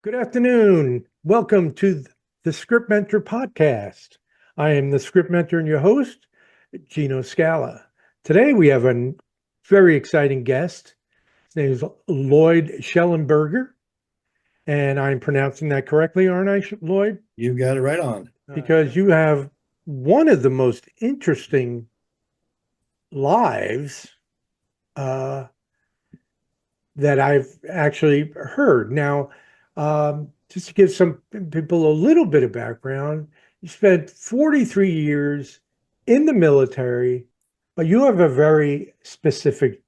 Good afternoon. Welcome to the Script Mentor podcast. I am the Script Mentor and your host, Gino Scala. Today we have a very exciting guest. His name is Lloyd Shellenberger, and I'm pronouncing that correctly, aren't I, Lloyd? You got it right on. Because you have one of the most interesting lives uh, that I've actually heard. Now, just to give some people a little bit of background, you spent 43 years in the military, but you have a very specific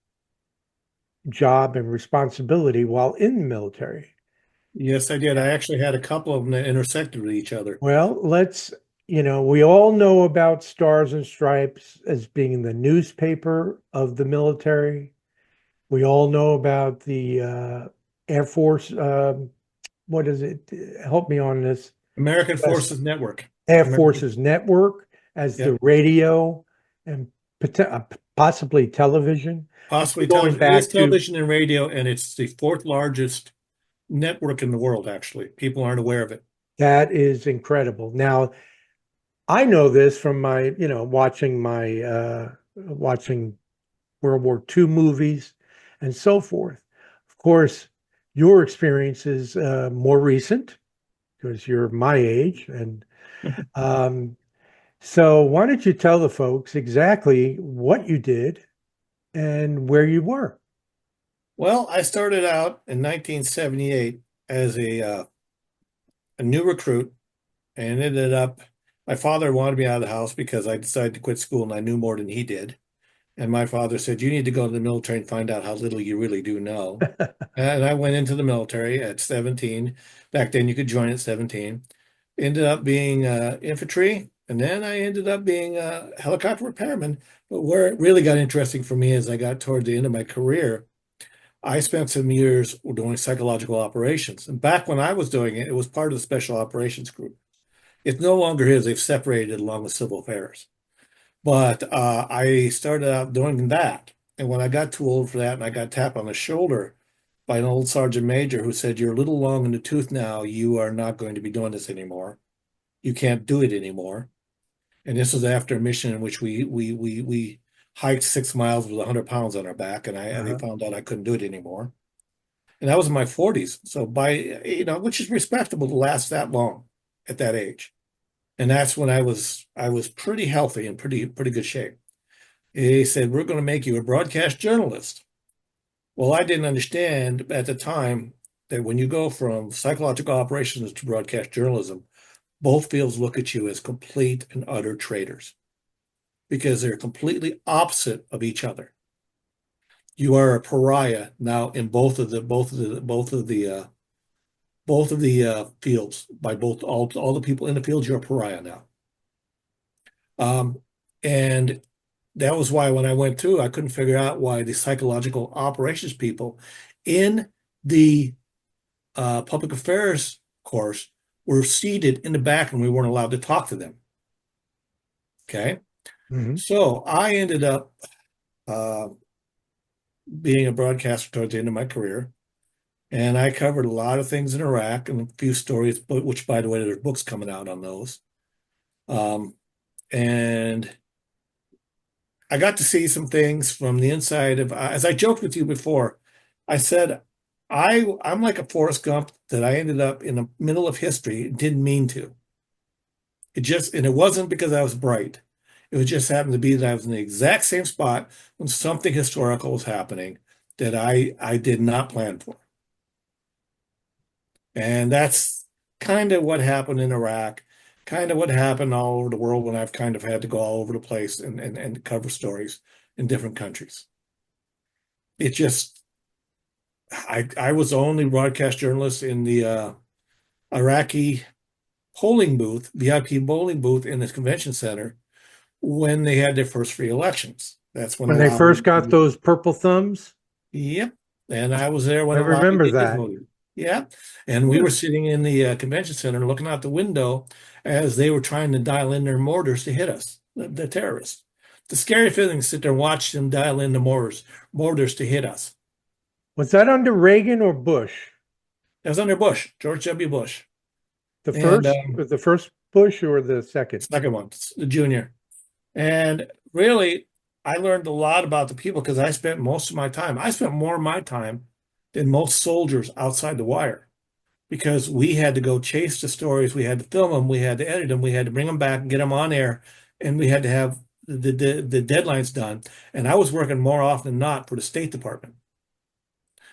job and responsibility while in the military. Yes, I did. I actually had a couple of them that intersected with each other. Well, we all know about Stars and Stripes as being the newspaper of the military. We all know about the Air Force. What is it? Help me on this. American Yes. Forces Network. Air American, Forces Network as yeah, the radio and possibly television. And possibly we're going television. It is back to television and radio, and it's the fourth largest network in the world, actually. People aren't aware of it. that is incredible. Now, I know this from watching World War II movies and so forth. Of course, your experience is more recent because you're my age. And um, so, why don't you tell the folks exactly what you did and where you were? Well, I started out in 1978 as a new recruit and ended up, my father wanted me out of the house because I decided to quit school and I knew more than he did. And my father said, "You need to go to the military and find out how little you really do know." And I went into the military at 17. Back then, you could join at 17. Ended up being infantry, and then I ended up being a helicopter repairman. But where it really got interesting for me as I got toward the end of my career, I spent some years doing psychological operations. And back when I was doing it, it was part of the Special Operations Group. It no longer is. They've separated along with civil affairs. But I started out doing that. And when I got too old for that and I got tapped on the shoulder by an old sergeant major who said, "You're a little long in the tooth now. You are not going to be doing this anymore. You can't do it anymore." And this was after a mission in which we hiked 6 miles with 100 pounds on our back, and they Uh-huh. found out I couldn't do it anymore. And that was in my 40s. So which is respectable to last that long at that age. And that's when I was pretty healthy and pretty good shape. He said, "We're going to make you a broadcast journalist." Well, I didn't understand at the time that when you go from psychological operations to broadcast journalism, both fields look at you as complete and utter traitors because they're completely opposite of each other. You are a pariah now in both of the fields. By both all the people in the fields, you're a pariah now. Um, and that was why when I went through, I couldn't figure out why the psychological operations people in the public affairs course were seated in the back and we weren't allowed to talk to them. Okay. Mhm. So I ended up uh, being a broadcaster towards the end of my career. And I covered a lot of things in Iraq and a few stories, which, by the way, there's books coming out on those. Um, and I got to see some things from the inside of, as I joked with you before, I said, I'm like a Forrest Gump that I ended up in the middle of history, didn't mean to. And it wasn't because I was bright. It was just happened to be that I was in the exact same spot when something historical was happening that I did not plan for. And that's kind of what happened in Iraq, kind of what happened all over the world when I've kind of had to go all over the place and cover stories in different countries. It just, I was the only broadcast journalist in the Iraqi polling booth, VIP polling booth in the convention center when they had their first free elections. That's when a When they lottery. first got those purple thumbs, Yep. And I was there when I a lot of remember gays that. voted. Yeah. And we were sitting in the convention center looking out the window as they were trying to dial in their mortars to hit us, the terrorists. The scary feeling to sit there and watch them dial in the mortars to hit us. Was that under Reagan or Bush? It was under Bush, George W. Bush, The and first Bush or the second? second one, the junior. And really, I learned a lot about the people because I spent most of my time. I spent more of my time than most soldiers outside the wire because we had to go chase the stories, we had to film them, we had to edit them, we had to bring them back and get them on air, and we had to have the deadlines done. And I was working more often than not for the State Department.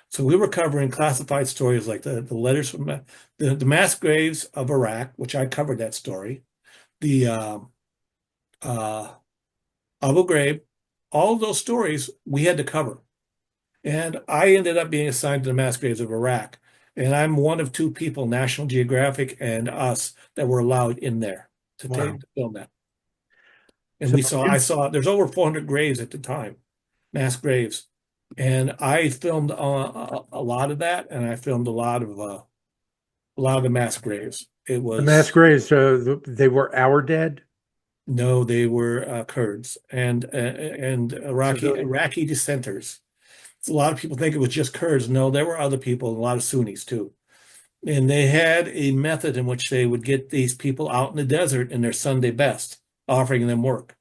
So we were covering classified stories like the letters from the mass graves of Iraq, which I covered that story, the uh, Abu Ghraib, all of those stories we had to cover. And I ended up being assigned to the mass graves of Iraq. And I'm one of two people, National Geographic and us, that were allowed in there to take Wow. to film that. And So I saw there's over 400 graves at the time, mass graves. And I filmed a lot of that, and I filmed a lot of the mass graves. It the mass was graves, they were our dead, no, they were Kurds and civilian. Iraqi dissenters. A lot of people think it was just Kurds. No, there were other people, a lot of Sunnis too. And they had a method in which they would get these people out in the desert in their Sunday best, offering them work.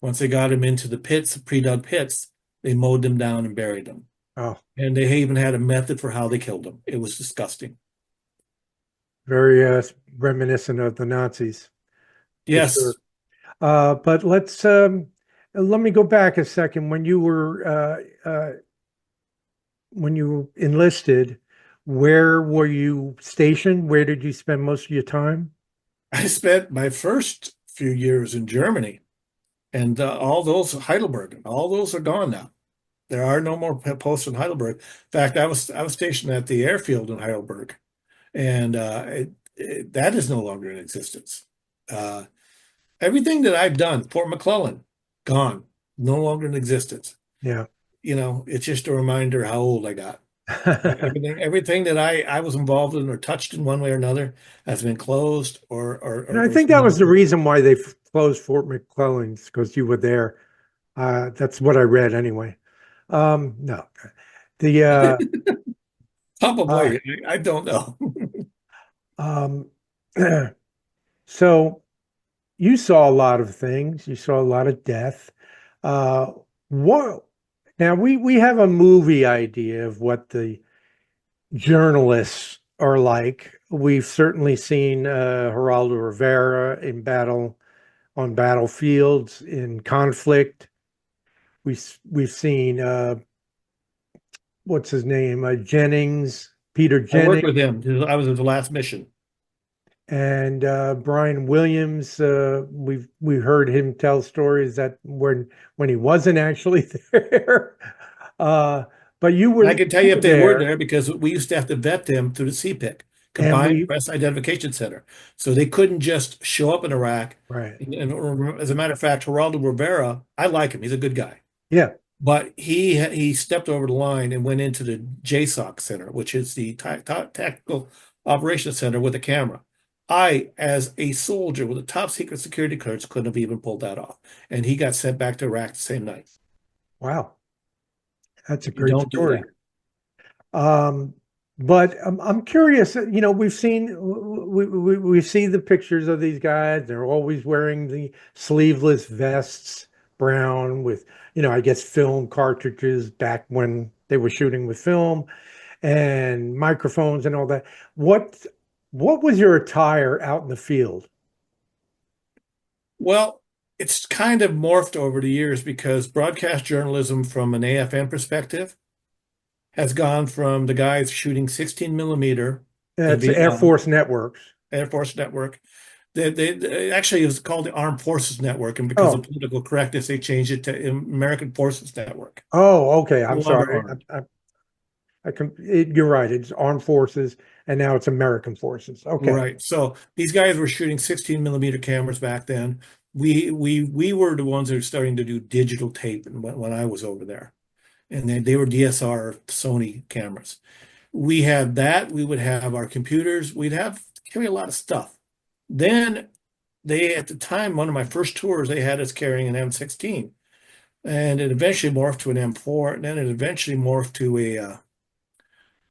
Once they got them into the pits, pre-dug pits, they mowed them down and buried them. Oh, And they even had a method for how they killed them. It was disgusting. very reminiscent of the Nazis for sure. Yes, But let me go back a second. When you enlisted, where were you stationed? Where did you spend most of your time? I spent my first few years in Germany, and all those Heidelberg, all those are gone now. There are no more posts in Heidelberg. In fact, I was stationed at the airfield in Heidelberg, and that is no longer in existence. Uh, Everything that I've done, Fort McClellan, gone, no longer in existence. Yeah. You know, it's just a reminder how old I got. Everything that I was involved in or touched in one way or another has been closed And I or think that was the reason why they closed Fort McClellan's because you were there. That's what I read anyway. No, the uh, probably. I don't know. um, so you saw a lot of things. You saw a lot of death. What? Now we have a movie idea of what the journalists are like. We've certainly seen Geraldo Rivera in battle on battlefields in conflict. We've seen what's his name Jennings, Peter I worked Jennings, with him. I was at the last mission. and Brian Williams. We heard him tell stories that when he wasn't actually there. Uh, but I can tell you you were if they were there, there because we used to have to vet them through the CPIC, and Combined Press Identification Center. So they couldn't just show up in Iraq. right, And as a matter of fact, Geraldo Rivera, I like him. He's a good guy. yeah, But he stepped over the line and went into the JSOC Center, which is the Tactical Operations Center with a camera. I, as a soldier with a top secret security clearance, couldn't have even pulled that off. And he got sent back to Iraq the same night. wow, that's a You great don't do story. that. Um, but I'm curious. We see the pictures of these guys. They're always wearing the sleeveless vests, brown with I guess film cartridges back when they were shooting with film and microphones and all that. What what was your attire out in the field? Well, it's kind of morphed over the years because broadcast journalism from an AFN perspective has gone from the guys shooting 16 millimeter in It's Air Vietnam, Force Networks. Air Force Network. Actually it was called the Armed Forces Network, and because of Oh, political correctness, they changed it to American Forces Network. oh, okay. No I'm longer sorry. armed. You're right. It's armed forces, and now it's American forces. Okay. Right. So these guys were shooting 16 millimeter cameras back then. We were the ones that were starting to do digital tape when I was over there. And they were DSR Sony cameras. We had that. We would have our computers. We'd have carry a lot of stuff. Then they, at the time, one of my first tours, they had us carrying an M16, and it eventually morphed to an M4, and then it eventually morphed to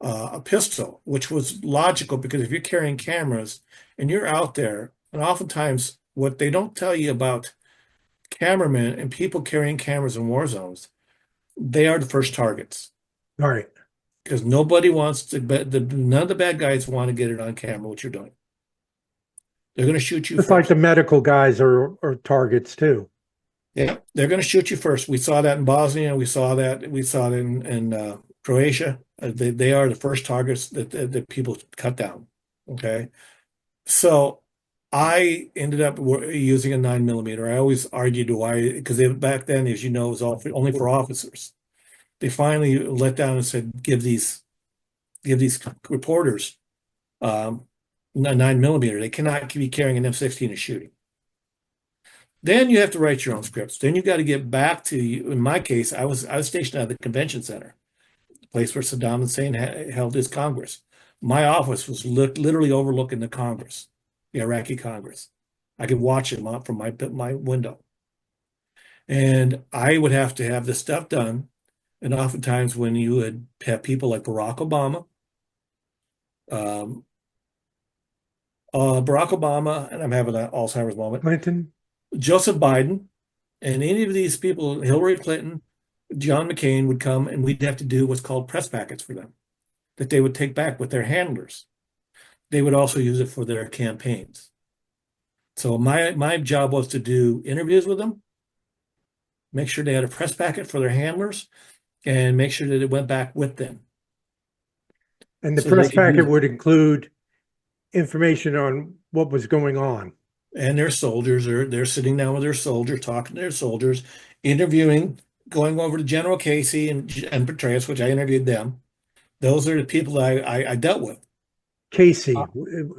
a pistol, which was logical because if you're carrying cameras and you're out there, and oftentimes what they don't tell you about cameramen and people carrying cameras in war zones, they are the first targets All right. because nobody wants to, but none of the bad guys want to get it on camera what you're doing. They're going to shoot you Just like the first. medical guys are targets too. Yeah, they're going to shoot you first. We saw that in Bosnia. We saw it in Croatia. They are the first targets that people cut down. Okay, so I ended up using a 9 millimeter. I always argued why because back then, as you know, it was only for officers. They finally let down and said give these reporters a 9 millimeter. They cannot be carrying an M16 and shooting. Then you have to write your own scripts. Then you got to get back to, in my case, I was stationed at the convention center, the place where Saddam Hussein held his Congress. My office was literally overlooking the Congress, the Iraqi Congress. I could watch it from my window. And I would have to have this stuff done. And oftentimes when you would have people like um, Barack Obama, and I'm having an Alzheimer's moment, Clinton. Joseph Biden, and any of these people, Hillary Clinton, John McCain would come and we'd have to do what's called press packets for them that they would take back with their handlers. They would also use it for their campaigns. So my job was to do interviews with them, make sure they had a press packet for their handlers, and make sure that it went back with them And the so they press could use packet it. would include information on what was going on. And their soldiers are they're sitting down with their soldiers, talking to their soldiers, interviewing, going over to General Casey and Petraeus, which I interviewed them. Those are the people I dealt with. Casey,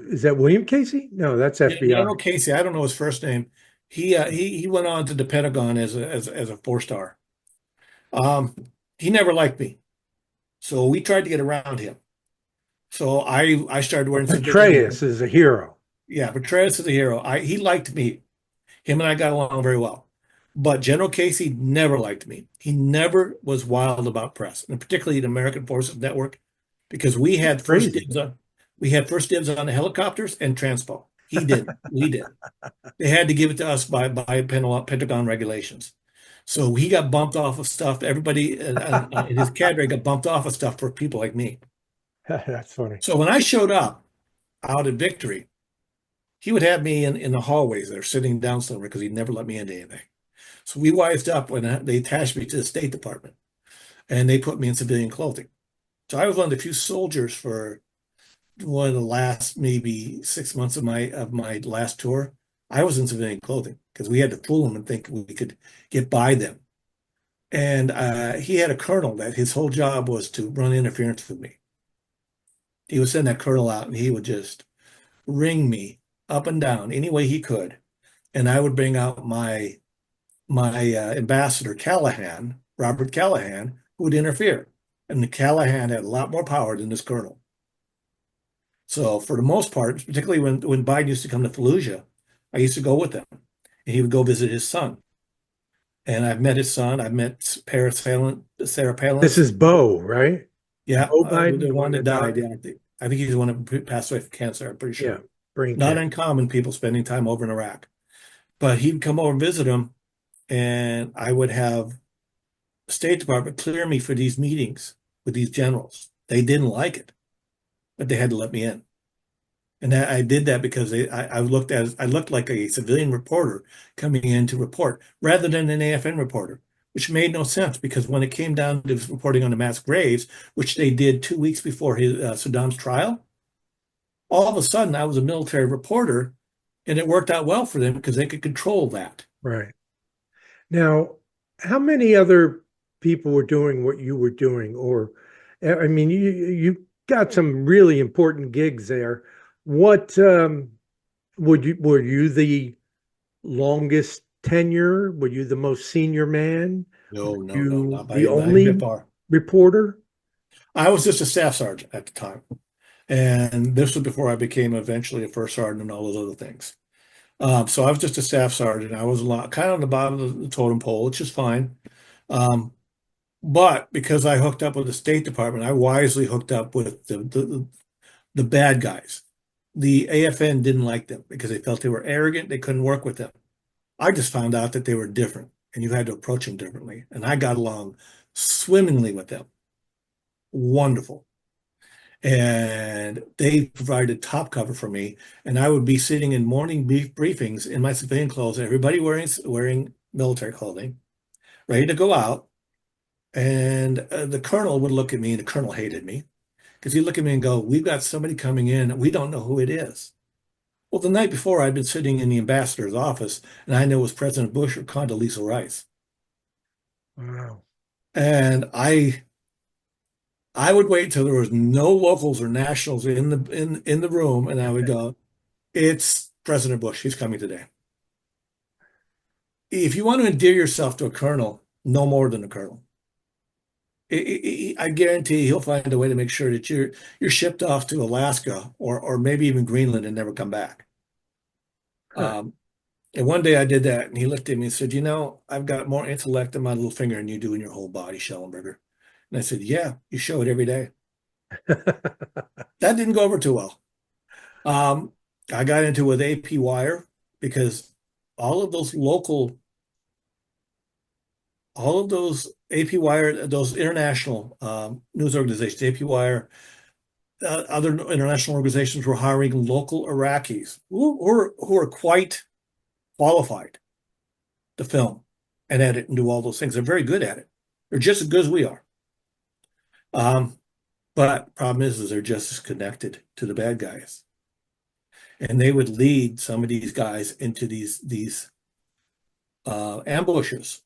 is that William Casey? No, that's FBI. General Casey, I don't know his first name. He went on to the Pentagon as a 4-star. Um, he never liked me, so we tried to get around him. So I started Well, wearing civilian. Petraeus is a hero. Yeah, Petraeus is a hero. He liked me. Him and I got along very well. But General Casey never liked me. He never was wild about press, and particularly the American Forces Network, because That's crazy. we had first dibs on the helicopters and transpo. He didn't. We did. They had to give it to us by Pentagon regulations. So he got bumped off of stuff. Everybody in his cadre got bumped off of stuff for people like me. That's funny. So when I showed up out at Victory, he would have me in the hallways there sitting down somewhere because he'd never let me into anything. So we wised up when they attached me to the State Department and they put me in civilian clothing. So I was one of the few soldiers for one of the last maybe 6 months of my last tour. I was in civilian clothing because we had to fool them and think we could get by them. And he had a colonel that his whole job was to run interference with me. He would send that colonel out and he would just ring me up and down any way he could. And I would bring out my ambassador Callahan, Robert Callahan, who would interfere. And the Callahan had a lot more power than this colonel. So for the most part, particularly when Biden used to come to Fallujah, I used to go with him, and he would go visit his son. And I've met his son. I've met Sarah This Palin's. is Bo, right? Yeah, Bo Biden, the the one one that that died. died. Yeah, I think he's the one that passed away from cancer. I'm pretty Yeah, sure. brain Not cancer. uncommon people spending time over in Iraq. But he'd come over and visit him, and I would have the State Department clear me for these meetings with these generals. They didn't like it, but they had to let me in. And I did that because I looked like a civilian reporter coming in to report rather than an AFN reporter, which made no sense because when it came down to reporting on the mass graves, which they did 2 weeks before Saddam's trial, all of a sudden I was a military reporter, and it worked out well for them because they could control that. Right. Now, how many other people were doing what you were doing? Or, I mean, you got some really important gigs there. What were you the longest tenure? Were you the most senior man? No, no, no, You not the by not even a bit only far. reporter? I was just a staff sergeant at the time, and this was before I became eventually a first sergeant and all those other things. So I was just a staff sergeant. I was a lot kind of on the bottom of the totem pole, which is fine. Um, But because I hooked up with the State Department, I wisely hooked up with the bad guys. The AFN didn't like them because they felt they were arrogant. They couldn't work with them. I just found out that they were different and you had to approach them differently. And I got along swimmingly with them. Wonderful. And they provided top cover for me. And I would be sitting in morning briefings in my civilian clothes, everybody wearing military clothing, ready to go out. And the colonel would look at me, and the colonel hated me because he'd look at me and go, "We've got somebody coming in, and we don't know who it is." Well, the night before, I'd been sitting in the ambassador's office, and I knew it was President Bush or Condoleezza Rice. Wow. And I would wait till there was no locals or nationals in the room, and I would go, "It's President Bush. He's coming today." If you want to endear yourself to a colonel, no more than a colonel. I guarantee he'll find a way to make sure that you're shipped off to Alaska or maybe even Greenland and never come back. Huh. Um, and one day I did that, and he looked at me and said, I've got more intellect in my little finger than you do in your whole body, Shellenberger. And I said, yeah, you show it every day. That didn't go over too well. Um, I got into it with AP Wire because all of those local, all of those AP Wire, those international news organizations, AP Wire, other international organizations were hiring local Iraqis who are quite qualified to film and edit and do all those things. They're very good at it. They're just as good as we are. Um, but problem is they're just as connected to the bad guys, and they would lead some of these guys into these ambushes.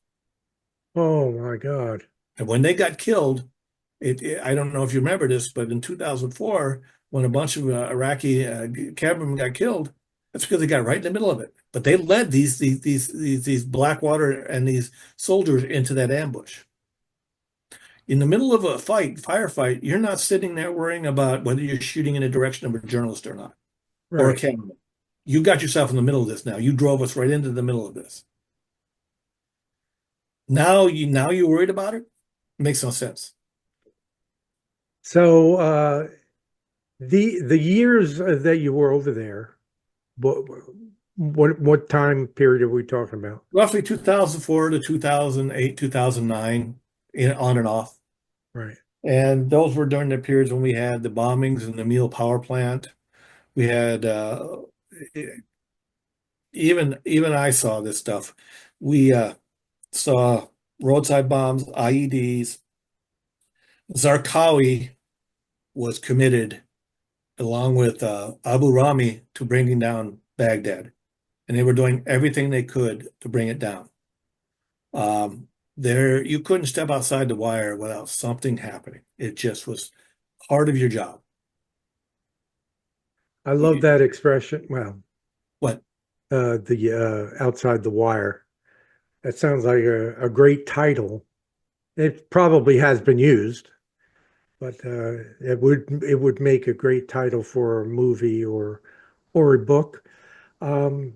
Oh my God. And when they got killed, I don't know if you remember this, but in 2004, when a bunch of Iraqi cavalrymen got killed, that's because they got right in the middle of it. But they led these Blackwater and these soldiers into that ambush. In the middle of a firefight, you're not sitting there worrying about whether you're shooting in the direction of a journalist or not, or a Right. cameraman. You got yourself in the middle of this now. You drove us right into the middle of this. Now you're worried about it? Makes no sense. So the years that you were over there, what what time period are we talking about? Roughly 2004 to 2008, 2009, on and off. Right. And those were during the periods when we had the bombings in the Meal Power Plant. We had even I saw this stuff. We saw roadside bombs, IEDs. Zarqawi was committed along with Abu Rami to bringing down Baghdad, and they were doing everything they could to bring it down. There, you couldn't step outside the wire without something happening. It just was part of your job. I love that expression. Well, What? the outside the wire. That sounds like a great title. It probably has been used, but it would make a great title for a movie or a book. Um,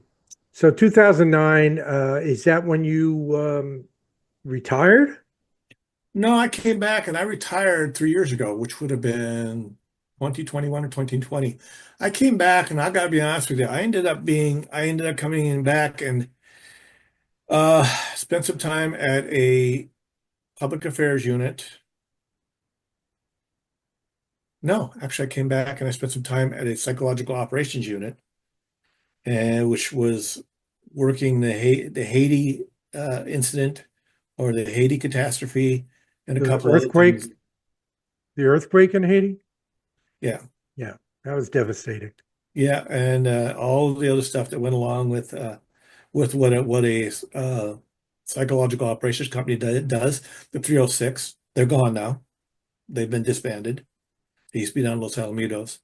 so 2009, is that when you retired? No, I came back and I retired 3 years ago, which would have been 2021 or 2020. I came back and I got to be honest with you, I ended up coming in back and spent some time at a public affairs unit. No, actually, I came back and I spent some time at a psychological operations unit, and which was working the Haiti incident or the Haiti catastrophe and a The couple other things. the earthquake in Haiti? Yeah, Yeah, that was devastating. yeah, and all the other stuff that went along with what a psychological operations company does. The 306, they're gone now. They've been disbanded. They used to be down in Los Alamitos.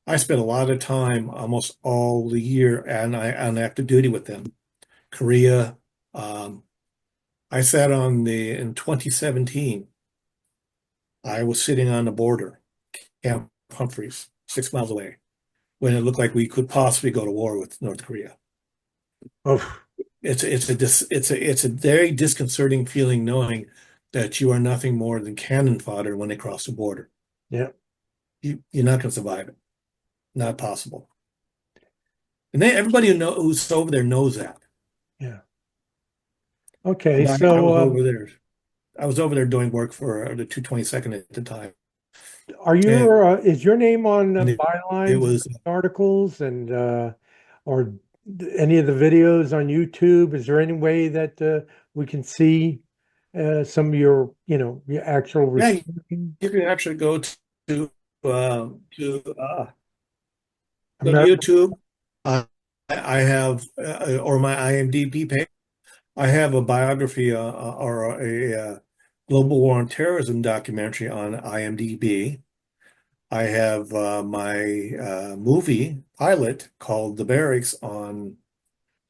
I spent a lot of time, almost all the year, and I on active duty with them. Korea. Um, I sat in 2017. I was sitting on the border, Camp Humphreys, 6 miles away, when it looked like we could possibly go to war with North Korea. Oh, It's a very disconcerting feeling knowing that you are nothing more than cannon fodder when they cross the border. Yeah. You're not going to survive it. Not possible. And everybody who's over there knows that. Yeah. Okay. And I So, was over there. I was over there doing work for the 222nd at the time. And is your name on it bylines, was, articles, and or any of the videos on YouTube? Is there any way that we can see some of your, your actual yeah, recording? you can actually go to American? YouTube. Uh, I have, or my IMDb page. I have a biography or global war on terrorism documentary on IMDb. I have my movie pilot called The Barracks on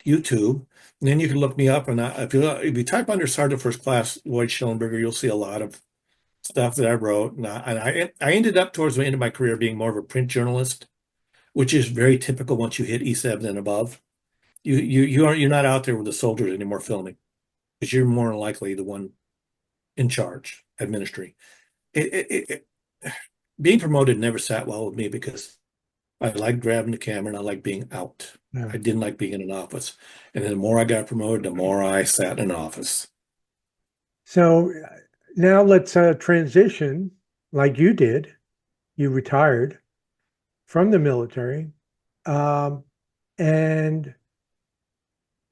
YouTube. And then you can look me up, and if you type under Sergeant First Class Lloyd Shellenberger, you'll see a lot of stuff that I wrote. And I ended up towards the end of my career being more of a print journalist, which is very typical once you hit E7 and above. You're not out there with the soldiers anymore filming because you're more than likely the one in charge, administering. Being promoted never sat well with me because I like grabbing the camera and I like being out. Yeah. I didn't like being in an office. And then the more I got promoted, the more I sat in an office. So now let's transition like you did. You retired from the military. Um, and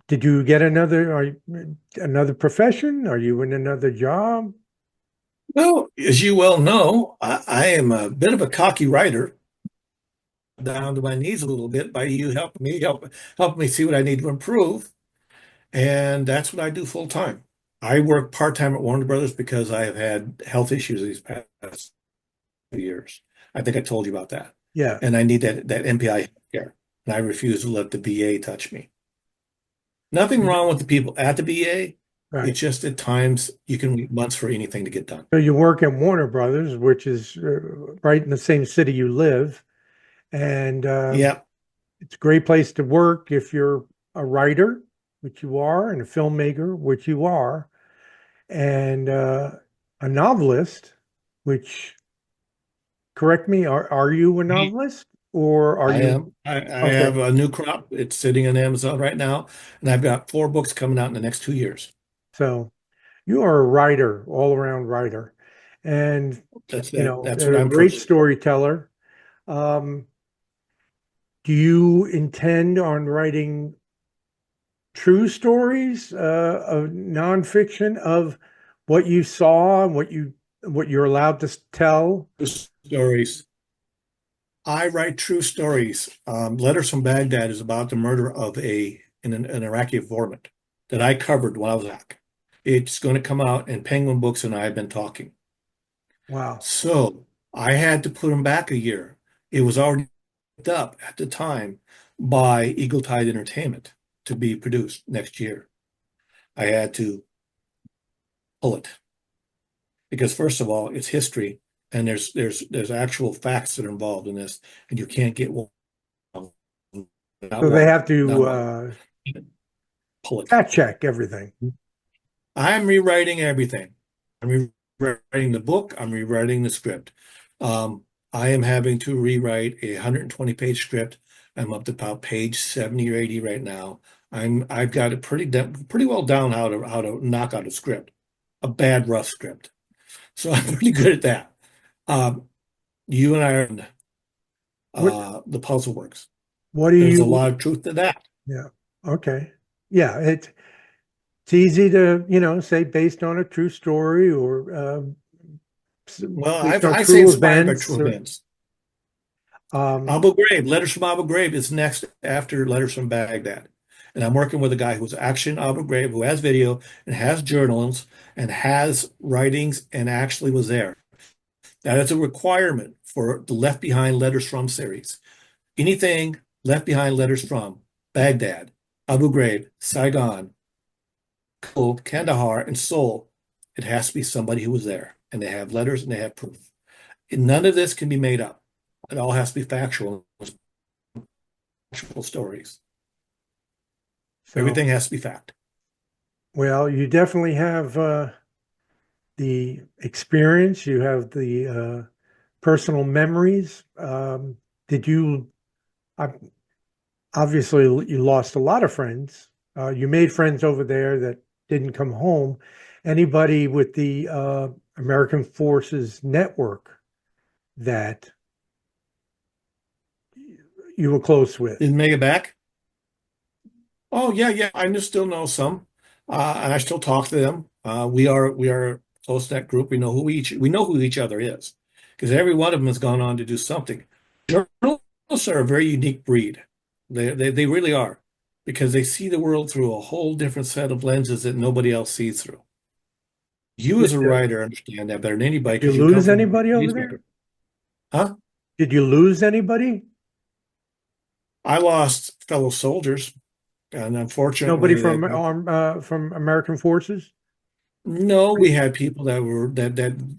did you get another profession? Are you in another job? Well, as you well know, I am a bit of a cocky writer, down to my knees a little bit by you helping me see what I need to improve. And that's what I do full time. I work part time at Warner Brothers because I have had health issues these past few years. I think I told you about that. Yeah, And I need that MPI care. And I refuse to let the VA touch me. Nothing wrong with the people at the VA. right. It's just at times you can wait months for anything to get done. So you work at Warner Brothers, which is right in the same city you live, and Yeah. it's a great place to work if you're a writer, which you are, and a filmmaker, which you are, and a novelist, which, correct me, are you a novelist or are I you? am. I Okay, have a new crop. It's sitting on Amazon right now, and I've got 4 books coming out in the next 2 years. so you are a writer, all around writer, and That's that. That's what a I'm great pushing. storyteller. Um, do you intend on writing true stories of nonfiction of what you saw and what you're allowed to tell? Stories. I write true stories. Letters from Baghdad is about the murder of an Iraqi informant that I covered when I was back. It's going to come out, and Penguin Books and I have been talking. Wow. So I had to put them back a year. It was already picked up at the time by Eagle Tide Entertainment to be produced next year. I had to pull it because first of all, it's history, and there's actual facts that are involved in this, and you can't get one, not So they one, have not to one. Pull it. fact check everything. I'm rewriting everything. I'm rewriting the book. I'm rewriting the script. I am having to rewrite a 120-page script. I'm up to about page 70 or 80 right now. I've got it pretty well down how to knock out a script, a bad rough script. So I'm pretty good at that. Um, you and I are in, What the puzzle works. what do There's a you? lot of truth to that. Yeah. Okay. Yeah. It's easy to say based on a true story or Well, based on I say true inspired by events true or events. um, Abu Ghraib, Letters from Abu Ghraib is next after Letters from Baghdad. And I'm working with a guy who's actually in Abu Ghraib, who has video and has journals and has writings and actually was there. That is a requirement for the Left Behind Letters From series. Anything Left Behind Letters From Baghdad, Abu Ghraib, Saigon, Kabul, Kandahar, and Seoul, it has to be somebody who was there. And they have letters and they have proof. And none of this can be made up. It all has to be factual stories. so Everything has to be fact. well, you definitely have the experience, you have the personal memories. Did you, I- obviously, you lost a lot of friends. You made friends over there that didn't come home. Anybody with the American Forces Network that you were close with? Didn't make it back. Oh yeah, yeah. Still know some, and I still talk to them. We are a close knit group. We know who each other is, because every one of them has gone on to do something. Journalists are a very unique breed. They really are, because they see the world through a whole different set of lenses that nobody else sees through. You Did, as a writer understand that better than anybody you because you come lose from anybody a news over there? background. Huh? Did you lose anybody? I lost fellow soldiers, and Nobody unfortunately, from American Forces? no, we had people that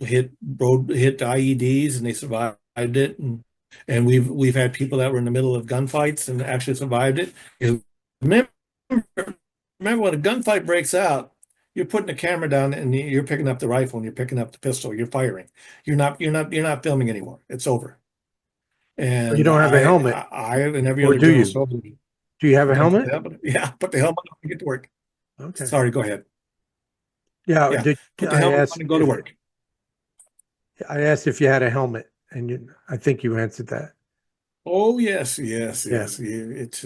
hit IEDs and they survived it, and we've had people that were in the middle of gunfights and actually survived it. You Remember, remember when a gunfight breaks out, you're putting the camera down and you're picking up the rifle and you're picking up the pistol, you're firing. You're not filming anymore. It's over. You And don't have a helmet, and every or other do general you? soldier, Do you have a don't put the helmet? helmet. Yeah, put the helmet on and get to work. Okay. Sorry, go ahead. Yeah, Yeah, did put the I helmet on asked and go to if work. you had a helmet, and I think you answered that. Oh yes, yes, Yeah. yes. It's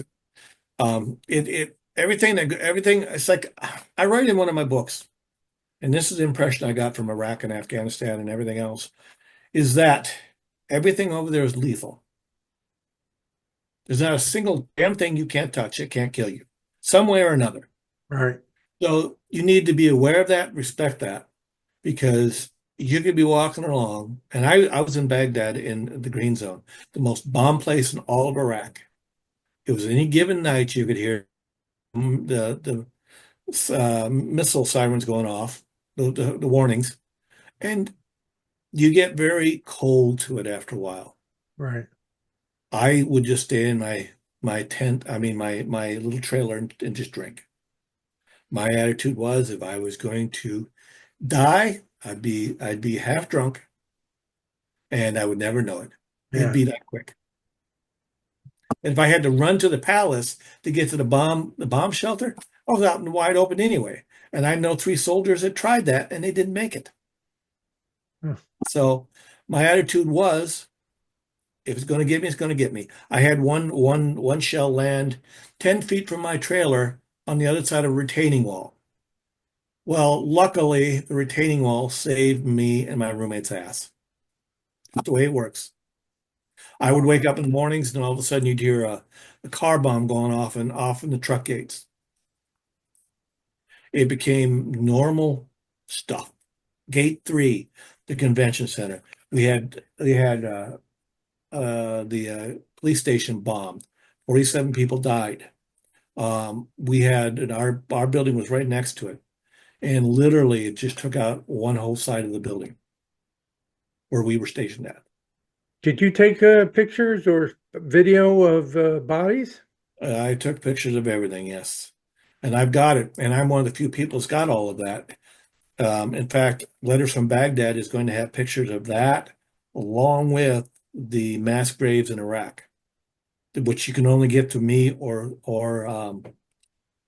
everything. It's like I write in one of my books, and this is the impression I got from Iraq and Afghanistan and everything else, is that everything over there is lethal. There's not a single damn thing you can't touch. It can't kill you, some way or another. Right. So you need to be aware of that, respect that, because you could be walking along, and I was in Baghdad in the Green Zone, the most bombed place in all of Iraq. It was any given night you could hear the missile sirens going off, the warnings, and you get very cold to it after a while. Right. I would just stay in my tent, I mean my little trailer and just drink. My attitude was if I was going to die, I'd be half drunk and I would never know it. It'd Yeah. be that quick. And if I had to run to the palace to get to the bomb shelter, I was out in the wide open anyway. And I know 3 soldiers that tried that and they didn't make it. Huh. So my attitude was, if it's going to get me, it's going to get me. I had one shell land 10 feet from my trailer on the other side of a retaining wall. Well, luckily, the retaining wall saved me and my roommate's ass. That's the way it works. I would wake up in the mornings and all of a sudden you'd hear a car bomb going off in the truck gates. It became normal stuff. Gate 3, the convention center. We had the police station bombed. 47 people died. We had and our building was right next to it, and literally it just took out one whole side of the building where we were stationed at. Did you take pictures or video of bodies? I took pictures of everything, yes, and I've got it, and I'm one of the few people that's got all of that. In fact, Letters from Baghdad is going to have pictures of that along with the mass graves in Iraq, which you can only get to me or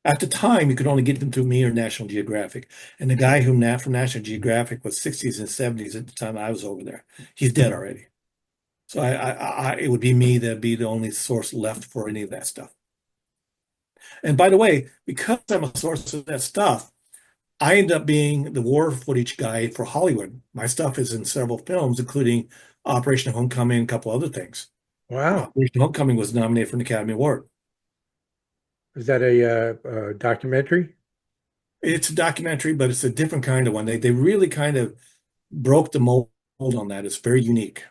at the time you could only get them through me or National Geographic. And the guy from National Geographic was 60s and 70s at the time I was over there. He's dead already. So it would be me that'd be the only source left for any of that stuff. And by the way, because I'm a source of that stuff, I end up being the war footage guy for Hollywood. My stuff is in several films, including Operation Homecoming and a couple other things. Wow. Operation Homecoming was nominated for an Academy Award. Is that a documentary? It's a documentary, but it's a different kind of one. They really kind of broke the mold on that. It's very unique.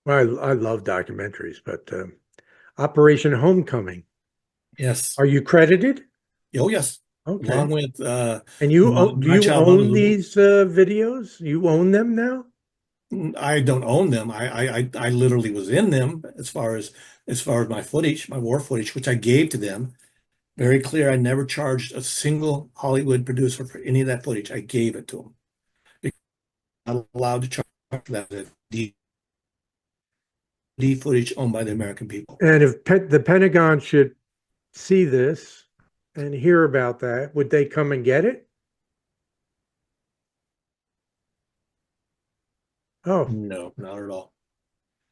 Well, I love documentaries, but Operation Homecoming. Yes. Are you credited? Oh, yes. Okay. Along with And do my you child own Honolulu. these videos? You own them now? I don't own them. I literally was in them as far as my footage, my war footage, which I gave to them. Very clear. I never charged a single Hollywood producer for any of that footage. I gave it to them not allowed to charge for that. DVD footage owned by the American people. And if the Pentagon should see this and hear about that, would they come and get it? Oh, No, not at all.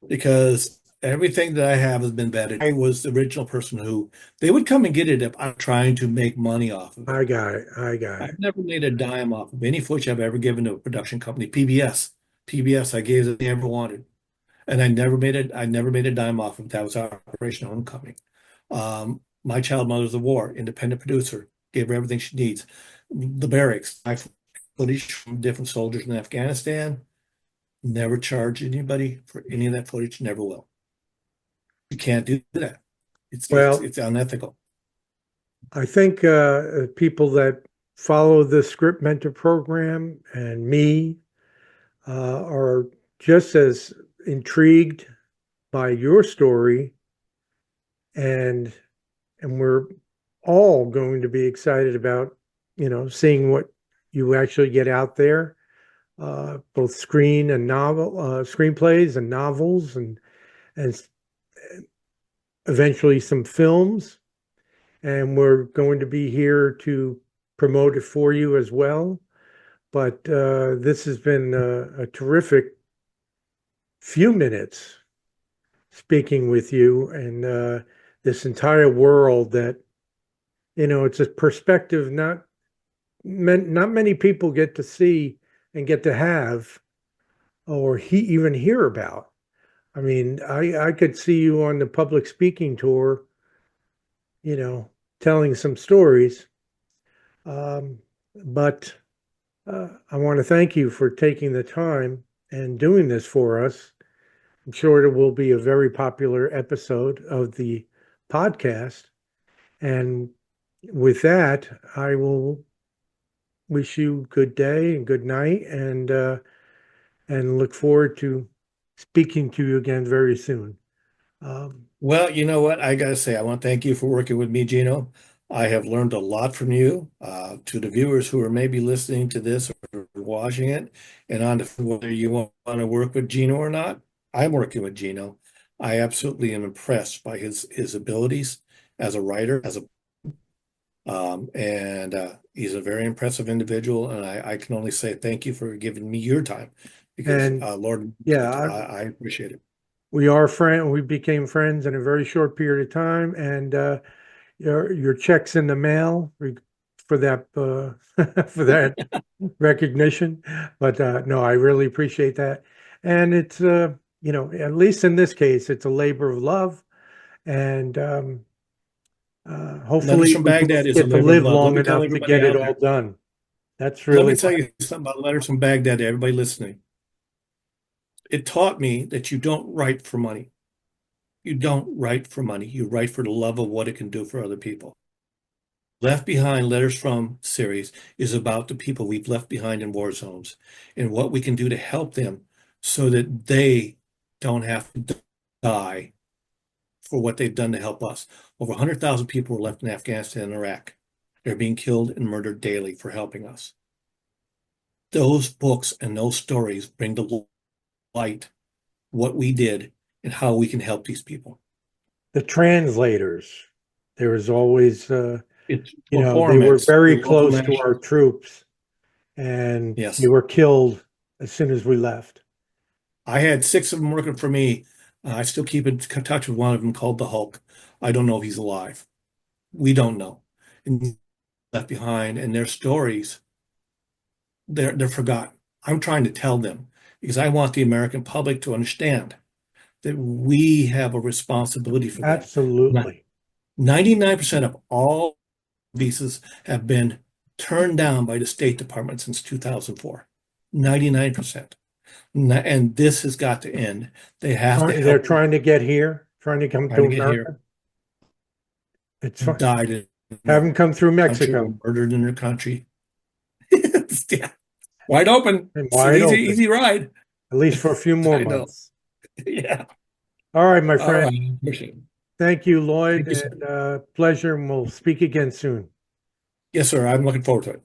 Because everything that I have has been vetted. I was the original person who they would come and get it if I'm trying to make money off of I it. got it. I got it. I've never made a dime off of any footage I've ever given to a production company. PBS. PBS, I gave it they ever wanted. And I never made a dime off of it. That was our Operation Homecoming. My Child Mothers of War, independent producer, gave her everything she needs. The barracks, I footage from different soldiers in Afghanistan. Never charge anybody for any of that footage, never will. You can't do that. Well, It's unethical. I think people that follow the Script Mentor program and me are just as intrigued by your story, and we're all going to be excited about, seeing what you actually get out there, both screenplays and novels, and eventually some films. And we're going to be here to promote it for you as well. But this has been a terrific few minutes speaking with you, and this entire world that, it's a perspective not many people get to see and get to have, or even hear about. I mean, I could see you on the public speaking tour, you know, telling some stories. Um, but I want to thank you for taking the time and doing this for us. I'm sure it will be a very popular episode of the podcast. And with that, I will wish you good day and good night, and look forward to speaking to you again very soon. Um, Well, you know what? I gotta say, I want to thank you for working with me, Gino. I have learned a lot from you. To the viewers who are maybe listening to this or watching it, and on to whether you want to work with Gino or not, I'm working with Gino. I absolutely am impressed by his abilities as a writer, and he's a very impressive individual. And I can only say thank you for giving me your time because and Lord, yeah, I appreciate it. we became friends in a very short period of time, and your checks in the mail for that for that recognition. But no, I really appreciate that. And it's at least in this case, it's a labor of love. And Letters hopefully from we Baghdad both is a get to labor of live love. Let long me tell enough to everybody get it out all there. done. That's Let me really tell you something about Letters from Baghdad to everybody listening. It taught me that you don't write for money. You don't write for money. You write for the love of what it can do for other people. Left Behind Letters From series is about the people we've left behind in war zones and what we can do to help them so that they don't have to die for what they've done to help us. Over 100,000 people were left in Afghanistan and Iraq. They're being killed and murdered daily for helping us. Those books and those stories bring to light what we did and how we can help these people. the translators. There was always, It's they were performance, very local close to our national. troops, and they Yes. were killed as soon as we left. I had six of them working for me. I still keep in touch with one of them called the Hulk. I don't know if he's alive. We don't know. And he's left behind, and their stories, they're forgotten. I'm trying to tell them because I want the American public to understand that we have a responsibility for them. Absolutely. 99% of all visas have been turned down by the State Department since 2004. 99%. And this has got to end. They have to They're help them trying to get here, trying to come trying to to get here. America. It's fine. Died in Have their them come through country or Mexico murdered in their country. Yeah. Wide open. and It's an wide easy, open, easy ride. at least for a few more I know. months. Yeah. All right, my All friend. right. Appreciate it. Thank you, Lloyd, Thank you, sir. and pleasure, and we'll speak again soon. Yes, sir. I'm looking forward to it.